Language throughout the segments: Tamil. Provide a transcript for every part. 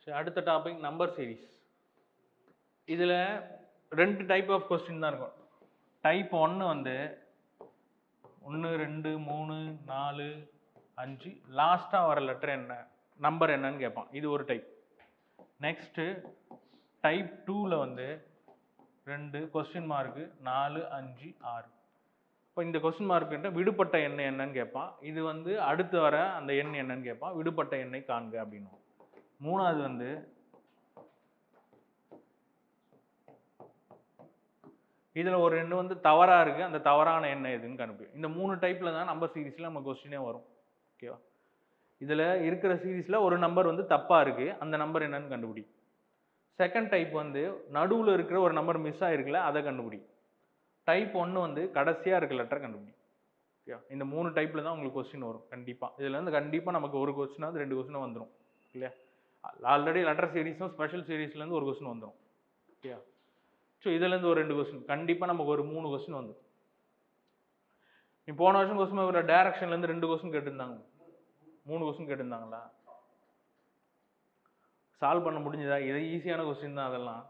சரி, அடுத்த டாபிக் நம்பர் சீரிஸ். இதில் 2 டைப் ஆஃப் கொஸ்டின் தான் இருக்கும். டைப் 1 வந்து 1 2 3 4 5 லாஸ்ட்டாக வர லெட்டர் என்ன, நம்பர் என்னன்னு கேட்பான். இது ஒரு டைப். நெக்ஸ்ட்டு டைப் 2ல் வந்து 2 கொஸ்டின் மார்க்கு 4 5 6. இப்போ இந்த கொஸ்டின் மார்க்கிட்ட விடுபட்ட எண் என்னன்னு கேட்பான். இது வந்து அடுத்து வர அந்த எண் என்னன்னு கேட்பான். விடுபட்ட எண்ணை காண்க அப்படின்னு. மூணாவது வந்து இதில் ஒரு எண் வந்து தவறாக இருக்குது, அந்த தவறான எண்ணெய் எதுன்னு கண்டுபிடி. இந்த 3 டைப்பில் தான் நம்பர் சீரீஸில் நம்ம கொஸ்டினே வரும். ஓகேவா? இதில் இருக்கிற சீரீஸில் ஒரு நம்பர் வந்து தப்பாக இருக்குது, அந்த நம்பர் என்னன்னு கண்டுபிடி. செகண்ட் டைப் வந்து நடுவில் இருக்கிற ஒரு நம்பர் மிஸ் ஆகிருக்குல்ல, அதை கண்டுபிடி. டைப் 1 வந்து கடைசியாக இருக்க லெட்டர் கண்டுபிடி. ஓகேவா? இந்த 3 டைப்பில் தான் உங்களுக்கு கொஸ்டின் வரும் கண்டிப்பாக. இதில் வந்து கண்டிப்பாக நமக்கு ஒரு கொஸ்டினாவது 2 கொஸ்டின் வந்துடும் இல்லையா? ஆல்ரெடி லெட்டர் சீரீஸும் ஸ்பெஷல் சீரீஸ்லேருந்து ஒரு கொஸ்டின் வந்துடும். ஓகேவா? ஸோ இதுலேருந்து ஒரு 2 கொஸ்டின் கண்டிப்பாக நமக்கு ஒரு 3 கொஸ்டின் வந்துடும். நீ போன வருஷம் கொஸ்டின் ஒரு டைரக்ஷன்லேருந்து 2 கொஸ்டின் கேட்டிருந்தாங்க, 3 கொஸ்டின் கேட்டிருந்தாங்களா? சால்வ் பண்ண முடிஞ்சதா? இது ஈஸியான கொஸ்டின் தான் அதெல்லாம்.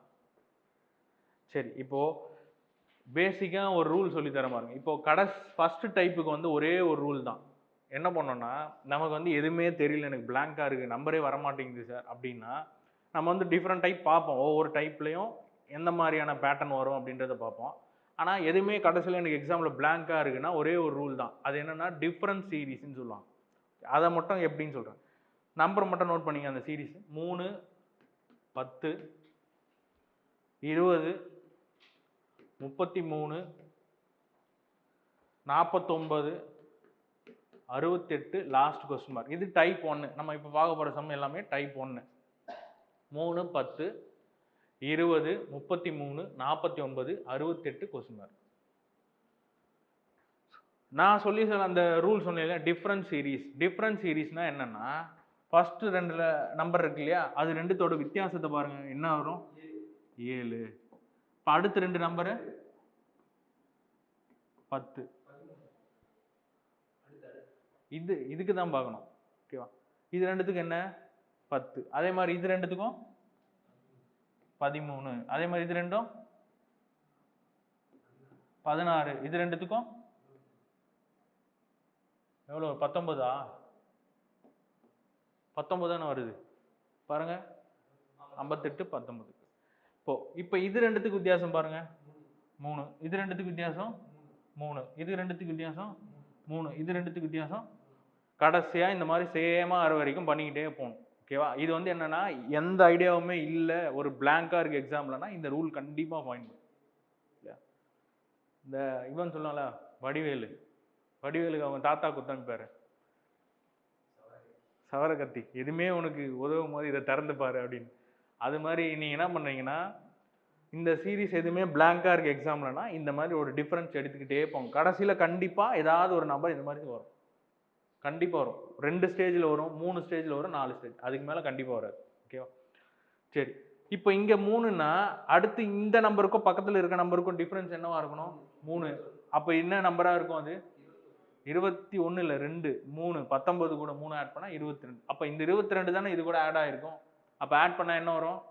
சரி, இப்போது பேசிக்காக ஒரு ரூல் சொல்லி தர பாருங்க. இப்போது ஃபஸ்ட்டு டைப்புக்கு வந்து ஒரே ஒரு ரூல் தான். என்ன பண்ணோன்னா, நமக்கு வந்து எதுவுமே தெரியல, எனக்கு பிளாங்காக இருக்குது, நம்பரே வரமாட்டேங்குது சார் அப்படின்னா, நம்ம வந்து டிஃப்ரெண்ட் டைப் பார்ப்போம். ஒவ்வொரு டைப்லையும் எந்த மாதிரியான பேட்டர்ன் வரும் அப்படின்றத பார்ப்போம். ஆனால் எதுவுமே கடைசியில் எனக்கு எக்ஸாமில் பிளாங்காக இருக்குன்னா ஒரே ஒரு ரூல் தான். அது என்னென்னா டிஃப்ரெண்ட் சீரீஸ்ன்னு சொல்லுவாங்க. அதை மட்டும் எப்படின்னு சொல்கிறேன். நம்பர் மட்டும் நோட் பண்ணிங்க. அந்த சீரீஸ் 3 10 20 33 49 68 லாஸ்ட் கொஸ்டின் மார்க். இது டைப் 1. நம்ம இப்போ பார்க்க போகிற சம் எல்லாமே டைப் 1. 3 10 20 33 49 68 question mark. நான் சொல்லி அந்த ரூல் சொன்னேன், டிஃப்ரெண்ட் சீரீஸ். டிஃப்ரெண்ட் சீரீஸ்னா என்னன்னா, ஃபர்ஸ்ட் 2 நம்பர் இருக்கு இல்லையா, அது ரெண்டுத்தோட வித்தியாசத்தை பாருங்க, என்ன வரும்? 7. இப்போ அடுத்த 2 நம்பரு 10. இதுக்கு தான் பார்க்கணும். ஓகேவா? இது ரெண்டுத்துக்கும் என்ன? 10. அதே மாதிரி இது ரெண்டுத்துக்கும் 13. அதே மாதிரி இது ரெண்டும் 16. இது ரெண்டுத்துக்கும் எவ்வளோ? 19. 19 தானே வருது பாருங்க. 58 19. இப்போ இது ரெண்டுத்துக்கு வித்தியாசம் பாருங்க, 3. இது ரெண்டுத்துக்கு வித்தியாசம் 3. இது ரெண்டுத்துக்கு வித்தியாசம் 3. இது ரெண்டுத்துக்கு வித்தியாசம். கடைசியாக இந்த மாதிரி சேமாக வர வரைக்கும் பண்ணிக்கிட்டே போகணும். ஓகேவா? இது வந்து என்னன்னா, எந்த ஐடியாவுமே இல்லை, ஒரு பிளாங்காக இருக்குது எக்ஸாம்லனா இந்த ரூல் கண்டிப்பாக பாயிண்ட். இல்லையா? இந்த இவன் சொல்லல, வடிவேலுக்கு அவங்க தாத்தா குத்தமிப்பாரு, சவர கத்தி, எதுவுமே உனக்கு உதவும் போது இதை திறந்து பாரு அப்படின்னு. அது மாதிரி நீங்கள் என்ன பண்ணுறீங்கன்னா, இந்த சீரீஸ் எதுவுமே பிளாங்காக இருக்குது எக்ஸாம்லனா இந்த மாதிரி ஒரு டிஃப்ரென்ஸ் எடுத்துக்கிட்டே போங்க. கடைசியில் கண்டிப்பாக ஏதாவது ஒரு நம்பர் இந்த மாதிரி வரும், கண்டிப்பாக வரும். 2 ஸ்டேஜில் வரும், 3 ஸ்டேஜில் வரும், 4 ஸ்டேஜ், அதுக்கு மேலே கண்டிப்பாக வராது. ஓகேவா? சரி, இப்போ இங்கே 3ன்னா அடுத்து இந்த நம்பருக்கும் பக்கத்தில் இருக்க நம்பருக்கும் டிஃப்ரென்ஸ் என்னவா இருக்கணும்? 3. அப்போ என்ன நம்பராக இருக்கும்? அது 21 இல்லை 2 3 19 கூட 3 ஆட் பண்ணால் 22. அப்போ இந்த 22 தானே இது கூட ஆட் ஆகிருக்கும். அப்போ ஆட் பண்ணால் என்ன வரும்?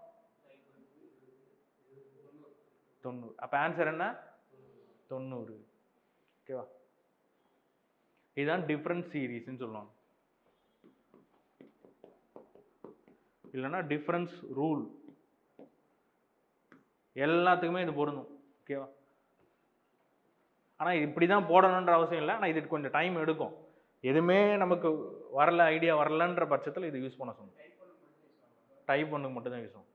90. அப்போ ஆன்சர் என்ன? 90. ஓகேவா? இதுதான் டிஃப்ரெண்ட் சீரீஸ்ன்னு சொல்லுவாங்க, இல்லைன்னா டிஃப்ரென்ஸ் ரூல். எல்லாத்துக்குமே இது பொருந்தும். ஓகேவா? ஆனால் இப்படி தான் போடணுன்ற அவசியம் இல்லை, ஆனால் இதுக்கு கொஞ்சம் டைம் எடுக்கும். எதுவுமே நமக்கு வரல, ஐடியா வரலன்ற பட்சத்தில் இது யூஸ் பண்ண சொன்னோம். டைப் 1 மட்டும் தான் யூஸ் பண்ணும்.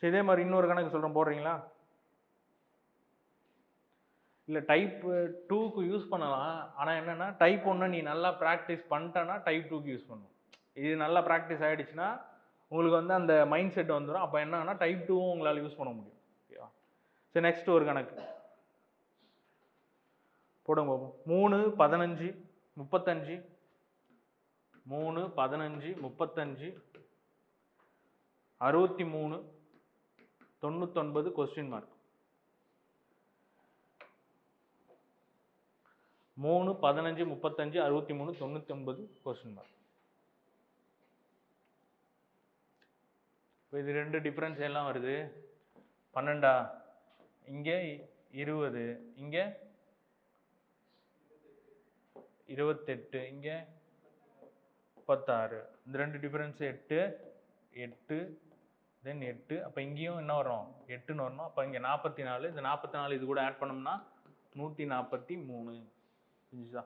சரி, இதே மாதிரி இன்னொரு கணக்கு சொல்கிறேன், போடுறீங்களா? இல்லை, டைப் 2க்கு யூஸ் பண்ணலாம். ஆனால் என்னென்னா, டைப் 1 நீ நல்லா ப்ராக்டிஸ் பண்ணிட்டேன்னா டைப் 2க்கு யூஸ் பண்ணணும். இது நல்லா ப்ராக்டிஸ் ஆகிடுச்சுன்னா உங்களுக்கு வந்து அந்த மைண்ட் செட் வந்துடும். அப்போ என்னன்னா டைப் 2வும் உங்களால் யூஸ் பண்ண முடியும். ஓகேவா? சரி, நெக்ஸ்ட் ஒரு கணக்கு போடுங்க பார்ப்போம். 3 15 35 3 15 35 63 99 கொஸ்டின் மார்க். 3 15 35 63 99 question mark. இப்போ இது ரெண்டு டிஃபரன்ஸ் எல்லாம் வருது 12 இங்கே 20 இங்கே 28 இங்கே 36 இந்த ரெண்டு டிஃபரன்ஸ் 8 8 தென் 8 அப்போ இங்கேயும் என்ன வரும் 8ன்னு வரணும். அப்போ இங்கே 44 இந்த 44 இது கூட ஆட் பண்ணோம்னா 143 புரிஞ்சுதா?